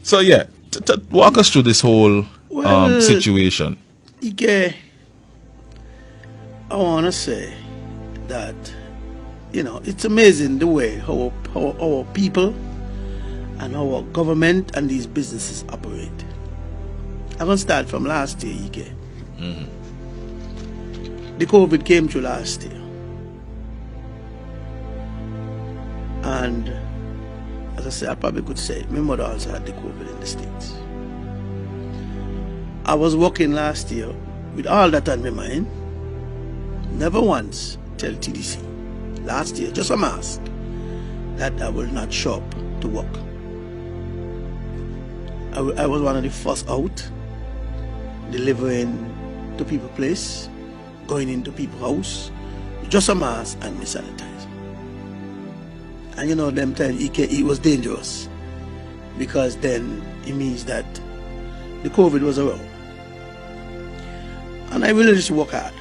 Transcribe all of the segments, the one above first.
So yeah, walk us through this whole Well, situation. Ike, I want to say that, it's amazing the way how our people and our government and these businesses operate. I'm going to start from last year, Ike. The COVID came through last year. And as I say, I probably could say, my mother also had the COVID in the States. I was working last year with all that on my mind. Never once tell TDC last year, just a mask, that I will not show up to work. I was one of the first out, delivering to people's place, going into people's house, just a mask and my sanitizer. And them times it was dangerous, because then it means that the COVID was around. And I really just work hard,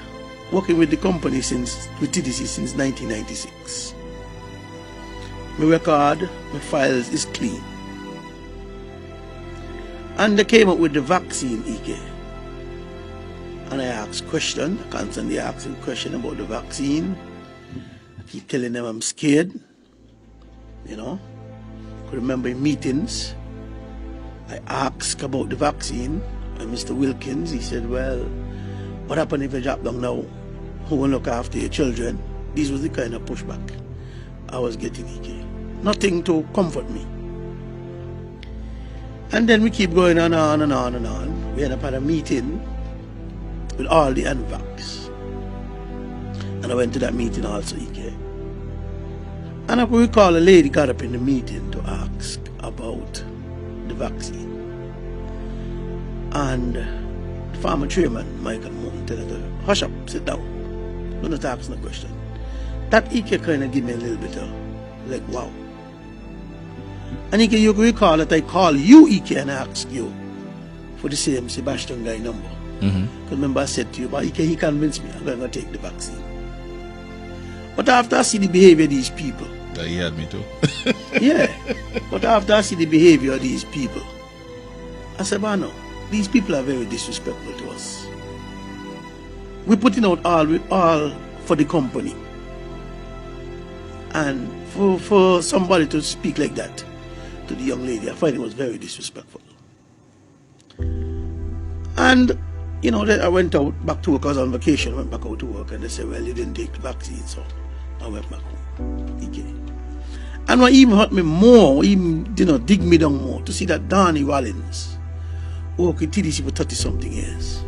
working with the company with TDC since 1996. My record, my files is clean. And they came up with the vaccine, Ike. And I asked questions, constantly asking questions about the vaccine. I keep telling them I'm scared. Could remember in meetings, I asked about the vaccine, and Mr. Wilkins, he said, well, what happened if you drop down now? Who will look after your children? This was the kind of pushback I was getting, Ike. Nothing to comfort me. And then we keep going on and on and on. We end up at a meeting with all the ANVACs. And I went to that meeting also, Ike. And I recall a lady got up in the meeting to ask about the vaccine. And the former chairman, Michael Moon, told her to hush up, sit down. Do not ask no question. That Ike kind of gave me a little bit of, like, wow. And Ike, you recall that I called you, Ike, and asked you for the same Sebastian guy number. Because remember I said to you, but Ike, he convinced me I'm going to take the vaccine. But after I see the behavior of these people, That he had me too. yeah, but after I see the behavior of these people, I said, well, no, these people are very disrespectful to us. We're putting out all for the company. And for somebody to speak like that to the young lady, I find it was very disrespectful. And, then I went out back to work. I was on vacation, went back out to work, and they said, well, you didn't take the vaccine, so I went back home. Okay. And what even hurt me more, even, dig me down more, to see that Donnie Rollins worked with TDC for 30-something years.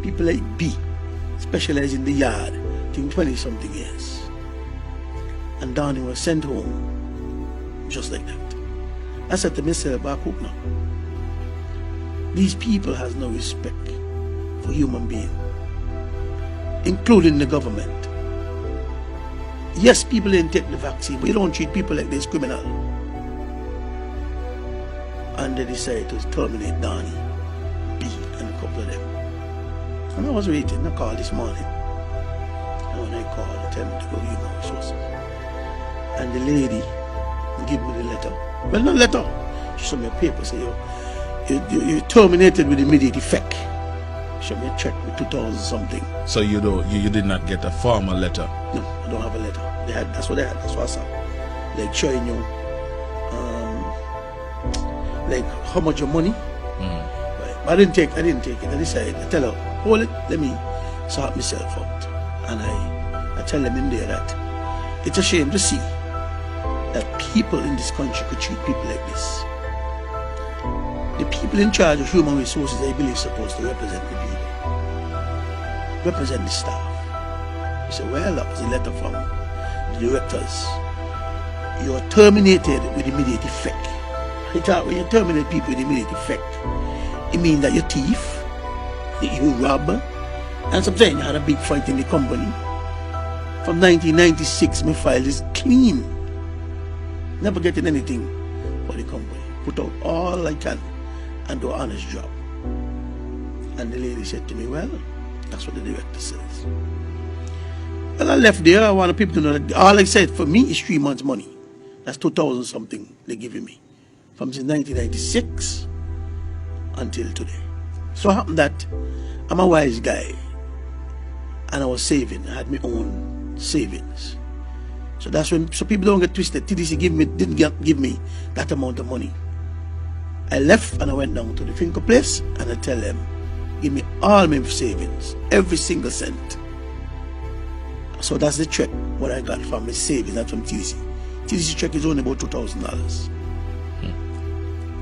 People like B, specialize in the yard, think 20-something years. And Donnie was sent home just like that. I said to myself, back hook now. These people has no respect for human beings, including the government. Yes, people didn't take the vaccine, but you don't treat people like this criminal. And they decided to terminate Donnie, B, and a couple of them. And I was waiting. I called this morning. And when I called, I told me to go human resources. And the lady gave me the letter. Well, not letter. She showed me a paper, say, you terminated with immediate effect. She showed me a check with 2,000 something. So you did not get a formal letter? No, I don't have a letter. That's what they had. That's what I saw. Like showing you, like how much your money. Right. But I didn't take it. I decided, I tell her, hold it, let me sort myself out. And I tell them in there that it's a shame to see that people in this country could treat people like this. The people in charge of human resources, I believe, supposed to represent the people, represent the staff. You say, well, that was a letter from the directors. You are terminated with immediate effect. When you terminate people with immediate effect, it means that you're thief, you rob, and sometimes you had a big fight in the company. From 1996, my file is clean. Never getting anything for the company. Put out all I can and do an honest job. And the lady said to me, well, that's what the director says. Well, I left there. I wanted people to know that all I said for me is 3 months' money. That's 2,000 something they're giving me. From since 1996 until today. So it happened that I'm a wise guy and I was saving. I had my own savings. So that's when, so people don't get twisted. TDC didn't give me that amount of money. I left and I went down to the Finco place and I tell them, give me all my savings, every single cent. So that's the check what I got from my savings, not from TDC. TDC check is only about $2,000.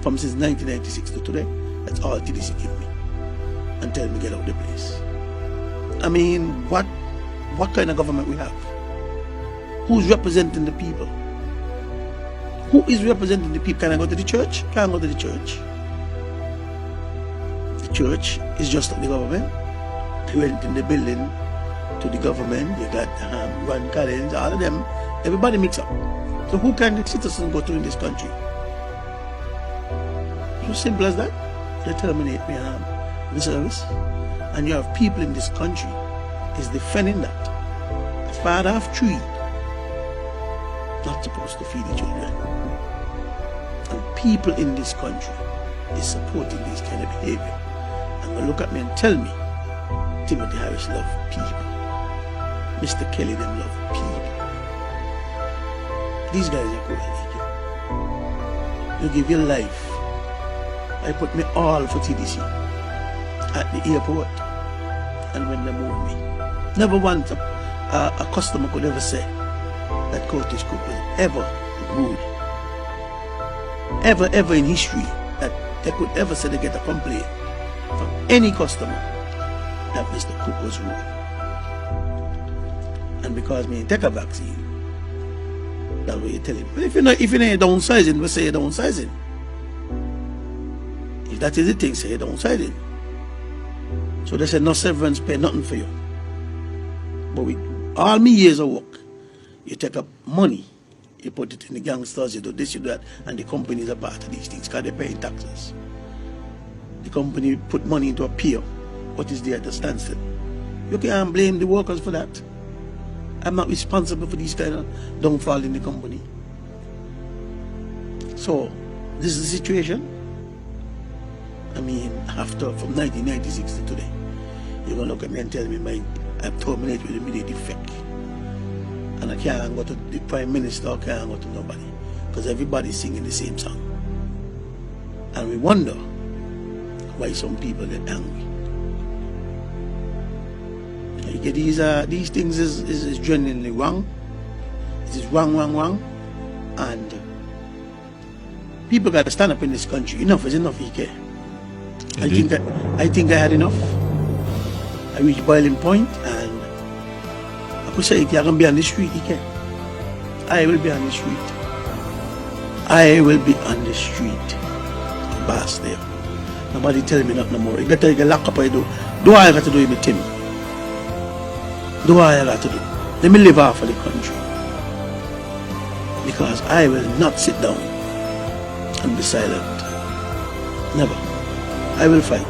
From since 1996 to today, that's all TDC give me until me get out the place. I mean, what kind of government we have? Who's representing the people? Who is representing the people? Can I go to the church? Can't go to the church. The church is just like the government. They went in the building to the government. You got Ron Collins, all of them. Everybody mix up. So who can the citizens go to in this country? So simple as that. They terminate me the service. And you have people in this country is defending that. The father of three not supposed to feed the children. And people in this country is supporting this kind of behavior. And they look at me and tell me, Timothy Harris love people. Mr. Kelly them love people. These guys are cool. You give your life. I put me all for TDC at the airport and when they move me. Never once a customer could ever say that Curtis Cook was ever rude. Ever in history that they could ever say they get a complaint from any customer that Mr. Cook was rude. And because me take a vaccine, that's what you tell him. But if you're not downsizing, we say you're downsizing. If that is the thing, say you're downsizing. So they said no severance pay, nothing for you. But with all my years of work, you take up money, you put it in the gangsters, you do this, you do that, and the companies are part of these things because they're paying taxes. The company put money into a pier, what is there at the standstill. You can't blame the workers for that. I'm not responsible for these kind of downfall in the company. So, this is the situation. I mean, from 1996 to today, you're going to look at me and tell me I'm terminated with immediate effect. And I can't go to the Prime Minister, I can't go to nobody. Because everybody's singing the same song. And we wonder why some people get angry. You get these things is genuinely wrong. It is wrong. And people got to stand up in this country. Enough is enough, EK. I think I had enough. I reached boiling point and I could say, I can be on the street, EK. I will be on the street. I will be on the street. Bass there. Nobody tell me nothing more. You got to get locked up, I do. Do I got to do it with him? Do I got to do? Let me live off of the country. Because I will not sit down and be silent. Never. I will fight.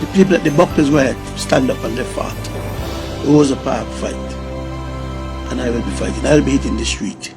The people at the Buckley's where stand up and they fought. Rosa Park fight. And I will be fighting. I will be hitting the street.